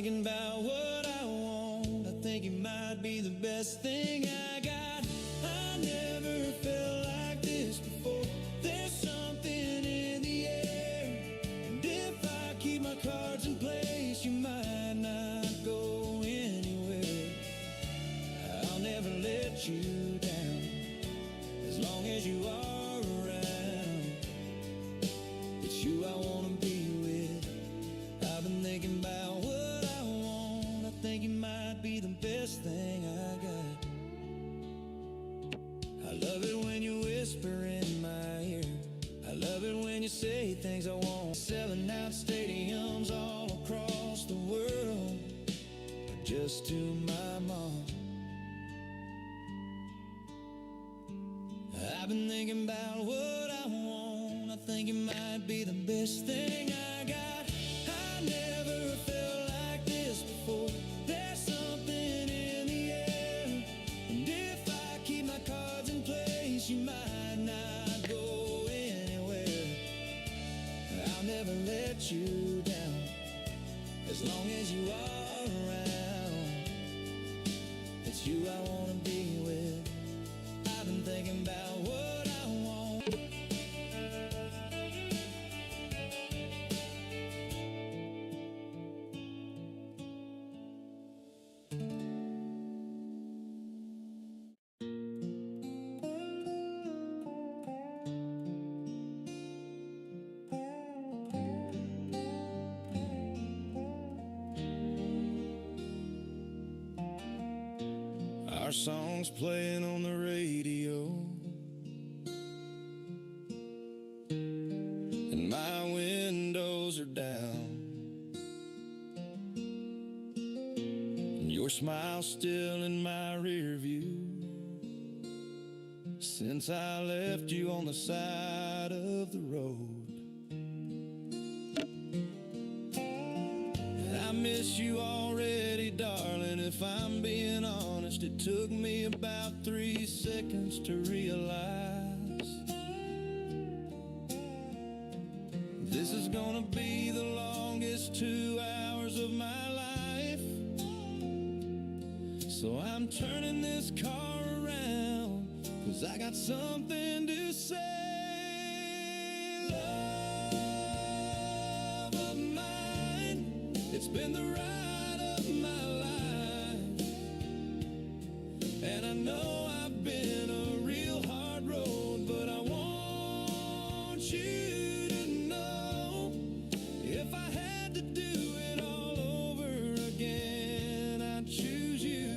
thinking about what I want. I think it might be the best thing I got. I never felt like this before. There's something in the air, and if I keep my cards in place, you might not go anywhere. I'll never let you down as long as you are around. It's you I wanna be with. I've been thinking about what I want. I think it might be the best thing I got. I love it when you whisper in my ear. I love it when you say things I won't. Selling out stadiums all across the world, but just to my mom. I've been thinking about what I want. I think it might be the best thing I got. I never felt like this before. There's something in the air, and if I keep my cards in place, you might not go anywhere. I'll never let you down as long as you are around. It's you I wanna be with. I've been thinking about what I want. Our song's playing on the radio, and my windows are down, and your smile's still in my rear view. Since I left you on the side of the road, I miss you already, darling. If I'm being honest, it took me about 3 seconds to realize this is gonna be the longest 2 hours of my life. So I'm turning this car around, 'cause I got something to say. Love of mine, it's been the ride of my life, and I know I've been a real hard road, but I want you to know, if I had to do it all over again, I'd choose you,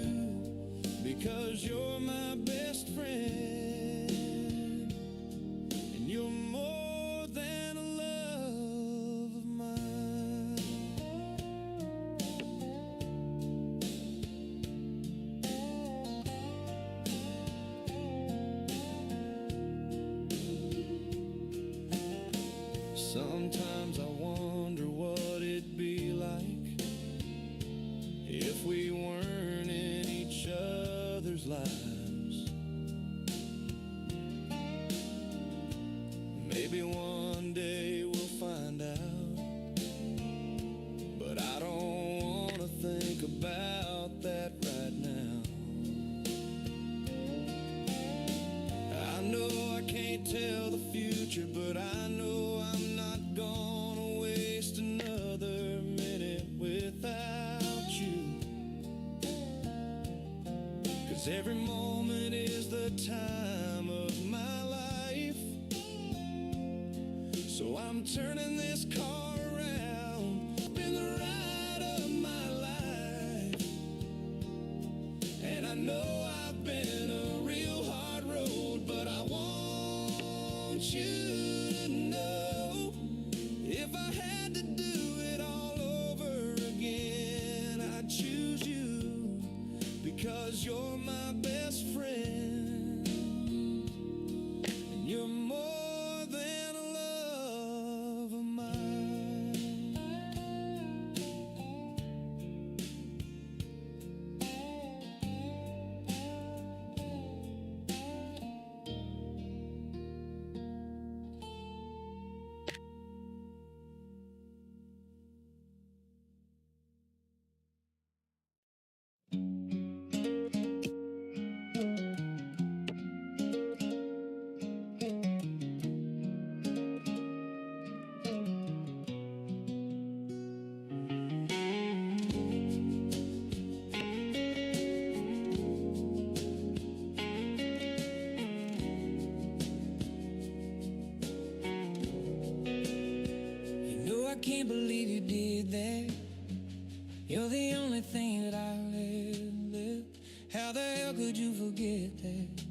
because you're my best friend, and you're more than a love of mine. Sometimes I wonder what it'd be like if we weren't in each other's lives. Maybe one day we'll find out, but I don't want to think about that right now. I know I can't tell the future, but I know I'm not gonna waste another minute without you, 'cause every moment is the time of my life. So I'm turning this car around, been the ride of my life, and I know I've been a real hard road, but I want you to know, if I had to do it all over again, I'd choose you, because you're my best friend, and you're more than a love of mine. You're the only thing that I live. How the hell could you forget that?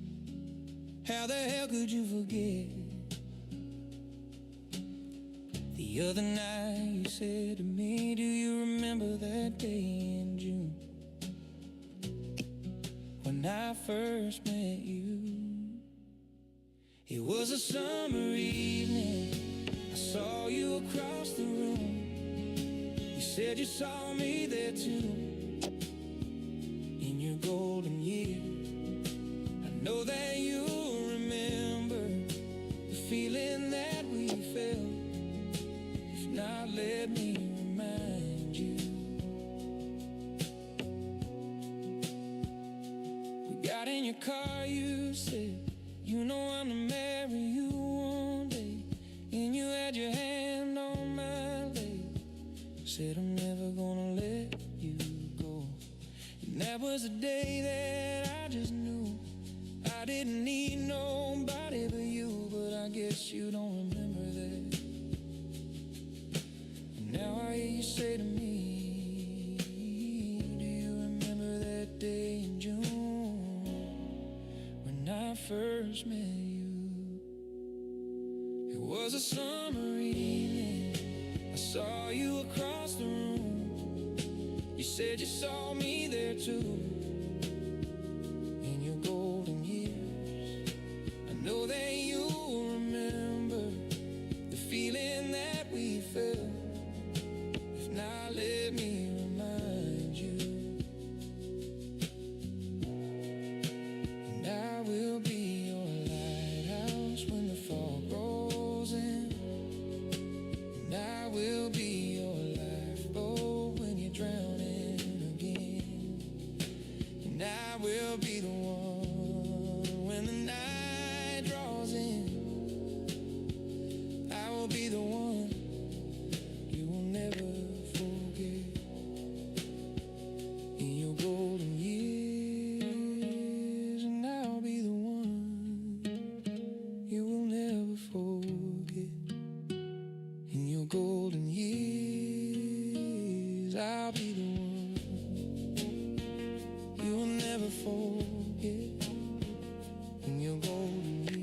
How the hell could you forget? The other night you said to me, do you remember that day in June when I first met you? It was a summer evening, I saw you across the room. You said you saw me there too, in your golden years. I know that you'll remember the feeling that we felt. If not, let me remind you. We got in your car, you said, you know I'm to marry you one day. And you had your hand on my leg, said I'm never gonna let you go. And that was the day that I just knew I didn't need nobody but you. But I guess you don't remember that. And now I hear you say to me, do you remember that day in June when I first met you? It was a summer evening, I saw you across the room. You said you saw me there too, in your golden years. I know that you'll remember the feeling that we felt. If not, let me remind you. And I will be your lighthouse when the fog rolls in. And I will be your lifeboat when you're drowning again. And I will be the one when the night draws in. I will be the one you will never forget. In your golden years, and I'll be the one you will never forget. In your golden years, I'll be the one you will never forget. In your golden years.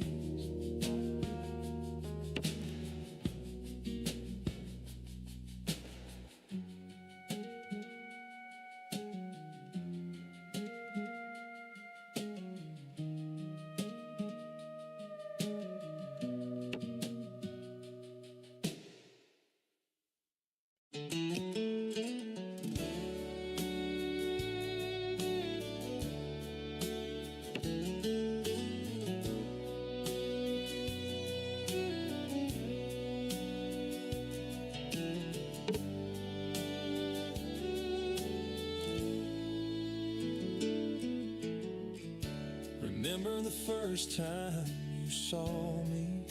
Remember the first time you saw me?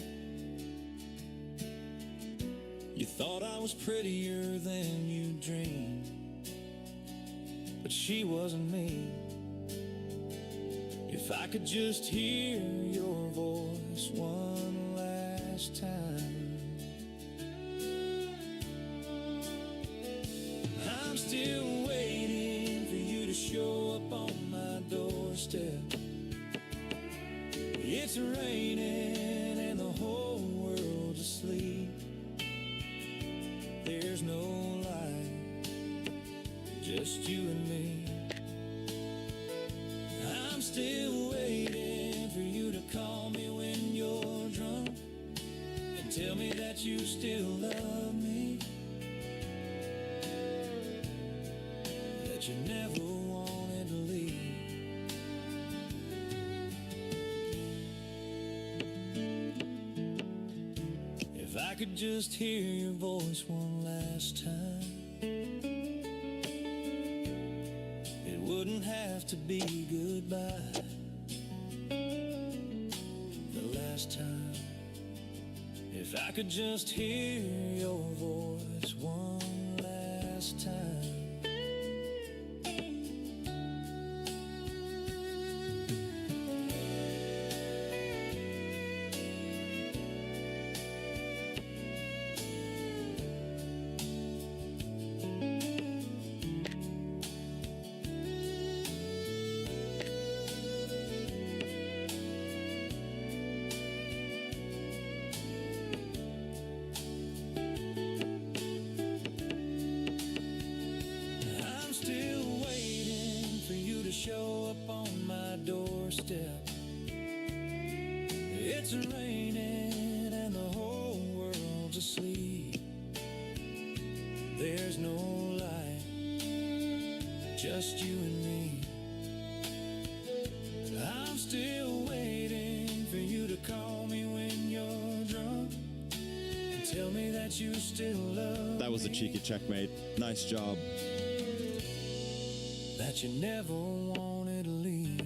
You thought I was prettier than you dreamed, but she wasn't me. If I could just hear your voice one last time. I'm still waiting for you to show up on my doorstep. It's raining and the whole world's asleep. There's no light, just you and me. I'm still waiting for you to call me when you're drunk and tell me that you still love me, that you never wanted to leave. If I could just hear your voice one last time, it wouldn't have to be goodbye. The last time, if I could just hear your voice one last time. doorstep. It's raining and the whole world's asleep. There's no light, just you and me. I'm still waiting for you to call me when you're drunk and tell me that you still love That was a cheeky checkmate. Nice job. that you never wanted to leave.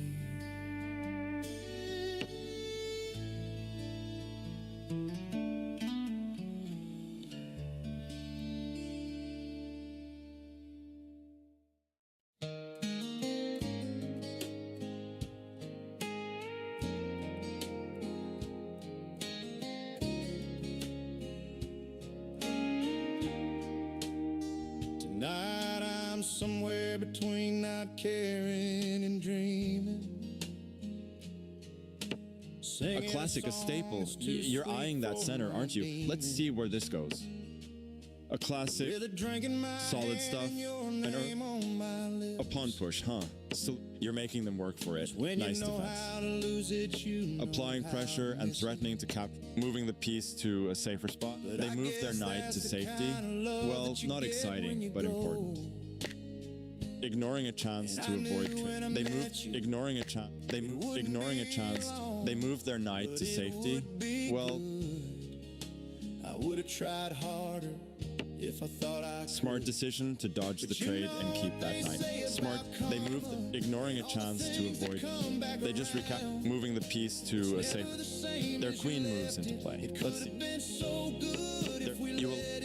Tonight I'm somewhere between not caring and dreaming. A classic, a staple. You're eyeing that center, aren't you? Let's see where this goes. A classic, solid stuff, a pawn push, huh? So you're making them work for it. Nice defense. Applying pressure and threatening to moving the piece to a safer spot. They move their knight to safety. Well, not exciting, but important. Ignoring a chance to avoid ignoring a chance. They move their knight to safety. Well, I would have tried harder if I thought I smart decision to dodge the trade and keep that knight. Smart. They moved, ignoring a chance to avoid. They just moving the piece to a safer. Their queen moves into play. Let's see.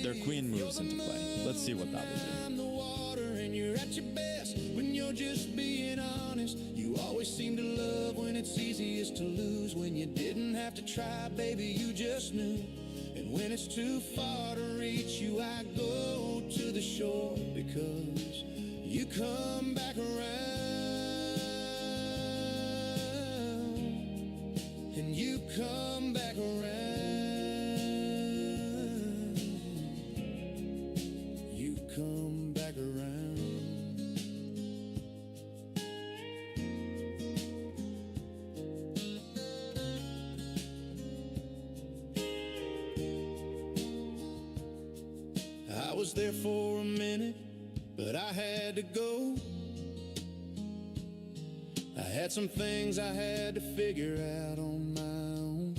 Their queen moves into play. Let's see what that will do. At your best when you're just being honest. You always seem to love when it's easiest to lose. When you didn't have to try, baby, you just knew. And when it's too far to reach you, I go to the shore because you come back around. And you come back around. You come back around. I was there for a minute, but I had to go. I had some things I had to figure out on my own.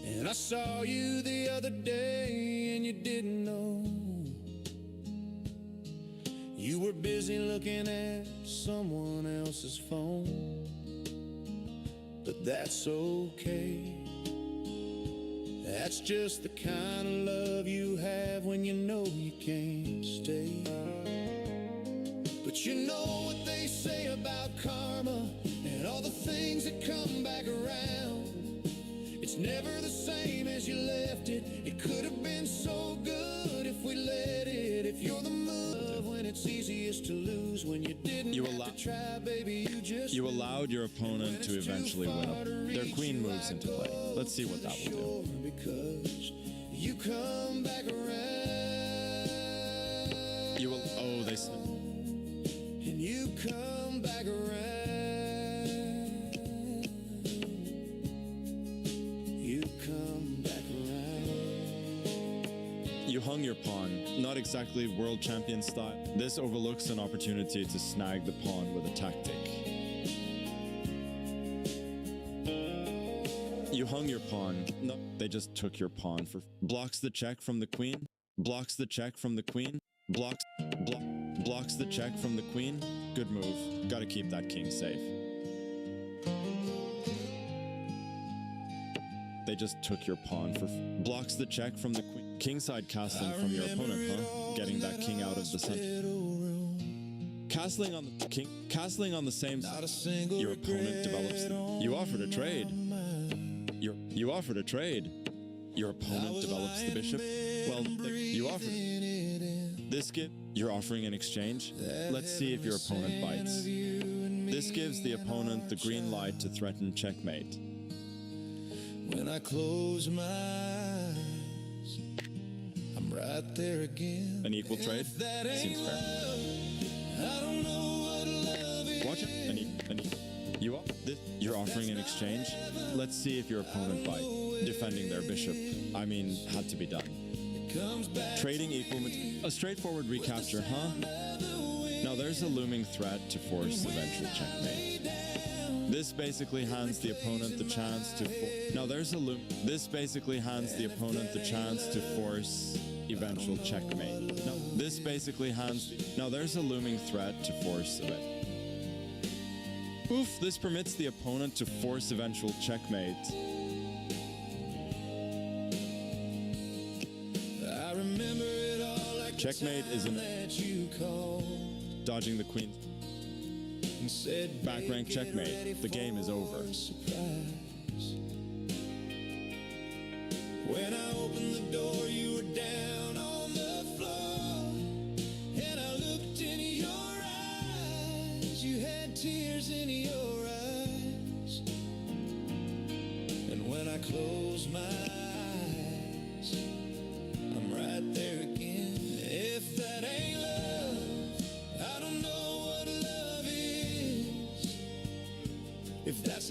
And I saw you the other day and you didn't know. You were busy looking at someone else's phone. But that's okay. That's just the kind of love you have when you know you can't stay. But you know what they say about karma and all the things that come back around. It's never the same as you left it. It could have been so good if we let it. If you're the move when it's easiest to lose, when you didn't have to try, baby, you allowed your opponent to eventually win. Their queen moves into play. Let's see what that will do. Because you come back around. You will. Oh, they. And you come back around. You come back around. You hung your pawn. Not exactly world champion style. This overlooks an opportunity to snag the pawn with a tactic. You hung your pawn. No, they just took your pawn for blocks the check from the queen. Blocks the check from the queen. Blocks the check from the queen. Good move. Got to keep that king safe. They just took your pawn for blocks the check from the queen. Kingside castling from your opponent, huh? Getting that king out of the center. Castling on the king. Castling on the same side. Your opponent develops. You offered a trade. You offered a trade. Your opponent develops the bishop. Well, you offered it. This gives. You're offering an exchange. Let's see if your opponent bites. This gives the opponent the green light to threaten checkmate. When I close my eyes, I'm right there again. An equal trade? Seems fair. I don't know what love Watch it. You up? You're offering an exchange? Let's see if your opponent bite. Defending their bishop. I mean, had to be done. Trading equal... A straightforward recapture, huh? Now there's a looming threat to force eventual checkmate. This basically hands the opponent the chance to... This basically hands the opponent the chance to force eventual checkmate. Now there's a looming threat to force it. Oof, this permits the opponent to force eventual checkmate. I remember it all like Checkmate is an... Dodging the queen. Back rank checkmate. The game is over. When I opened the door, you were down on the floor, and I looked into your eyes. You had tears in your eyes, and when I closed my eyes, I'm right there again. If that ain't love, I don't know what love is. If that's